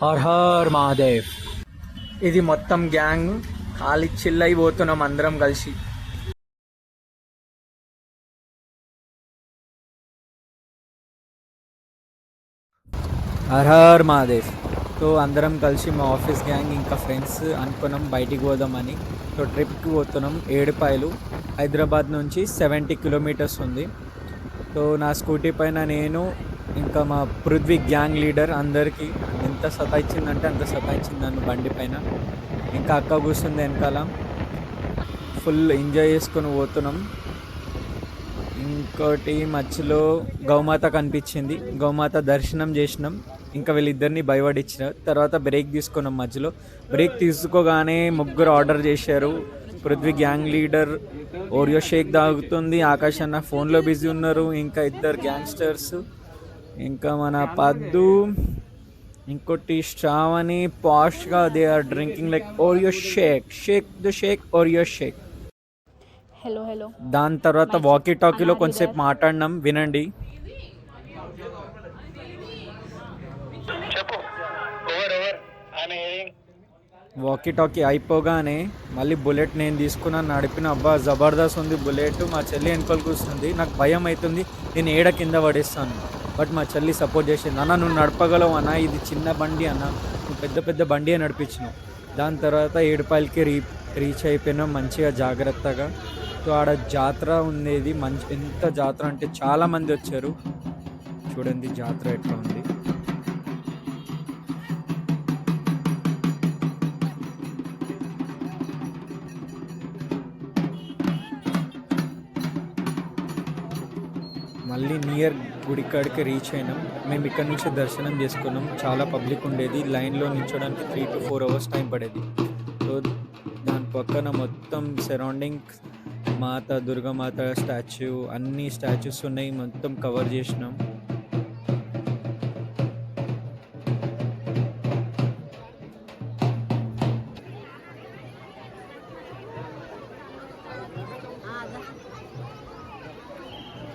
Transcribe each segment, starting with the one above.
Her Har Mahadev. ఇది మొత్తం gang ఖాళీ చిల్ అయిపోతున్నాం అందరం కలిసి. హర్ హర్ మహాదేవ్. సో అందరం కలిసి మా ఆఫీస్ గ్యాంగ్ ఇంకా ఫ్రెండ్స్ అనుకున్నాం బయటికి పోదామని. సో ట్రిప్కి పోతున్నాం. ఏడుపాయలు హైదరాబాద్ నుంచి 70 కిలోమీటర్స్ ఉంది. సో నా స్కూటీ పైన నేను ఇంకా మా పృథ్వీ గ్యాంగ్ లీడర్ అందరికీ ఎంత సతాయించిందంటే అంత సతాయించింది నన్ను బండి పైన. ఇంకా అక్క కూర్చుంది వెనకాల. ఫుల్ ఎంజాయ్ చేసుకొని పోతున్నాం. ఇంకోటి మధ్యలో గౌమాత కనిపించింది, గౌమాత దర్శనం చేసినాం. ఇంకా వీళ్ళిద్దరిని భయపడిచ్చిన తర్వాత బ్రేక్ తీసుకున్నాం. మధ్యలో బ్రేక్ తీసుకోగానే ముగ్గురు ఆర్డర్ చేశారు. Prithvi gang leader Oreo shake తాగుతుంది, ఆకాష్ అన్న ఫోన్లో బిజీ ఉన్నారు, ఇంకా ఇద్దరు గ్యాంగ్స్టర్స్, ఇంకా మన పద్దు, ఇంకోటి శ్రావణి పాష్గా they are drinking like Oreo shake Oreo shake. Hello hello. దాని తర్వాత వాకీ టాకీలో కొంచెంసేపు మాట్లాడినాం, వినండి. వాకీ టాకీ అయిపోగానే మళ్ళీ బుల్లెట్ నేను తీసుకున్నాను, నడిపిన. అబ్బా జబర్దస్త్ ఉంది బుల్లెట్. మా చెల్లి వెనుకలు కూర్చుంది. నాకు భయం అవుతుంది, నేను ఏడ కింద పడేస్తాను. బట్ మా చెల్లి సపోర్ట్ చేసింది. అన్న నువ్వు నడపగలవు అన్న, ఇది చిన్న బండి అన్న, నువ్వు పెద్ద పెద్ద బండి అని నడిపించినావు. దాని తర్వాత ఏడుపాయలకి రీచ్ అయిపోయినాం మంచిగా జాగ్రత్తగా. సో ఆడ జాతర ఉండేది. ఎంత జాతర అంటే చాలామంది వచ్చారు. చూడండి జాతర ఎట్లా ఉంది. మళ్ళీ నియర్ గుడికాడికి రీచ్ అయినాం. మేము ఇక్కడ నుంచి దర్శనం చేసుకున్నాం. చాలా పబ్లిక్ ఉండేది. లైన్లో నిల్చోడానికి 3 to 4 hours టైం పడేది. సో దాని పక్కన మొత్తం సరౌండింగ్ మాత, దుర్గామాత స్టాచ్యూ, అన్ని స్టాచ్యూస్ ఉన్నాయి. మొత్తం కవర్ చేసినాం.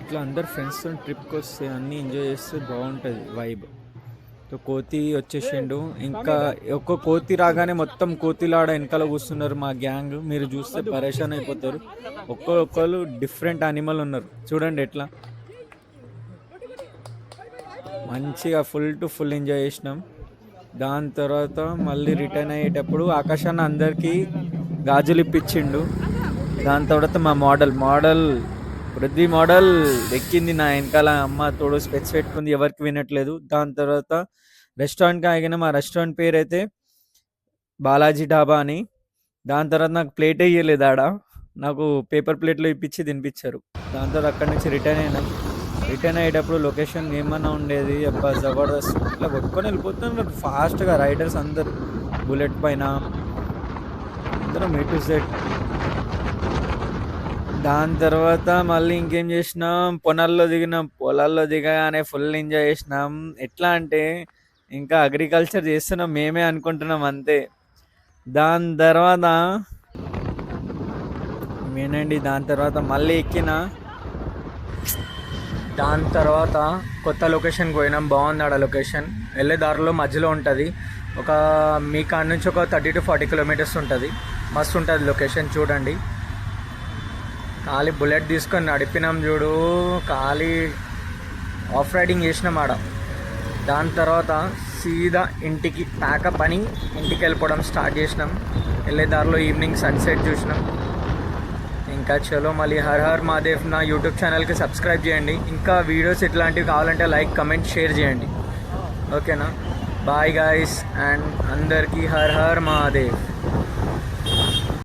ఇట్లా అందరు ఫ్రెండ్స్తో ట్రిప్కి వస్తే అన్నీ ఎంజాయ్ చేస్తే బాగుంటుంది వైబ్. సో కోతి వచ్చేసిండు. ఇంకా ఒక్క కోతి రాగానే మొత్తం కోతిలాడ వెనకాల కూర్చున్నారు మా గ్యాంగ్. మీరు చూస్తే పరేషాన్ అయిపోతారు. ఒక్కొక్కరు డిఫరెంట్ యానిమల్ ఉన్నారు. చూడండి ఎట్లా మంచిగా ఫుల్ టు ఫుల్ ఎంజాయ్ చేసినాం. దాని తర్వాత మళ్ళీ రిటర్న్ అయ్యేటప్పుడు ఆకాశాన్ని అందరికీ గాజులు ఇప్పించిండు. దాని తర్వాత మా మోడల్ పృథ్వీ మోడల్ ఎక్కింది నా వెనకాల. అమ్మ తోడు స్పెట్స్ పెట్టుకుంది, ఎవరికి వినట్లేదు. దాని తర్వాత రెస్టారెంట్కి ఆగిన. మా రెస్టారెంట్ పేరు అయితే బాలాజీ డాబా అని. దాని తర్వాత నాకు ప్లేట్ వేయలేదు ఆడ, నాకు పేపర్ ప్లేట్లో ఇప్పించి తినిపించారు. దాని తర్వాత అక్కడి నుంచి రిటర్న్ అయినాం. రిటర్న్ అయ్యేటప్పుడు లొకేషన్ ఏమన్నా ఉండేది. అబ్బా జబర్దస్త్ ఇట్లా కొట్టుకొని వెళ్ళిపోతున్నారు ఫాస్ట్గా రైడర్స్ అందరు బుల్లెట్ పైన, అందరం A to Z. దాని తర్వాత మళ్ళీ ఇంకేం చేసినాం, పొలాల్లో దిగగానే ఫుల్ ఎంజాయ్ చేసినాం. ఎట్లా అంటే ఇంకా అగ్రికల్చర్ చేస్తున్నాం మేమే అనుకుంటున్నాం అంతే. దాని తర్వాత వినండి. దాని తర్వాత మళ్ళీ ఎక్కిన. దాని తర్వాత కొత్త లొకేషన్కి పోయినాం. బాగుంది ఆడ లొకేషన్. వెళ్ళే దారిలో మధ్యలో ఉంటుంది. మీ కాడ నుంచి ఒక 30 to 40 కిలోమీటర్స్ ఉంటుంది. మస్తు ఉంటుంది లొకేషన్. చూడండి. ఖాళీ బుల్లెట్ తీసుకొని నడిపినాం చూడు. ఖాళీ ఆఫ్ రైడింగ్ చేసినాం ఆడ. దాని తర్వాత సీదా ఇంటికి ప్యాకప్ అని ఇంటికి వెళ్ళిపోవడం స్టార్ట్ చేసినాం. వెళ్ళే దారిలో ఈవినింగ్ సన్సెట్ చూసినాం. ఇంకా చలో మళ్ళీ హర్ హర్ మహాదేవ్ నా యూట్యూబ్ ఛానల్కి సబ్స్క్రైబ్ చేయండి. ఇంకా వీడియోస్ ఇట్లాంటివి కావాలంటే లైక్, కమెంట్, షేర్ చేయండి. ఓకేనా? Bye guys. అండ్ అందరికీ హర్ హర్ మహాదేవ్.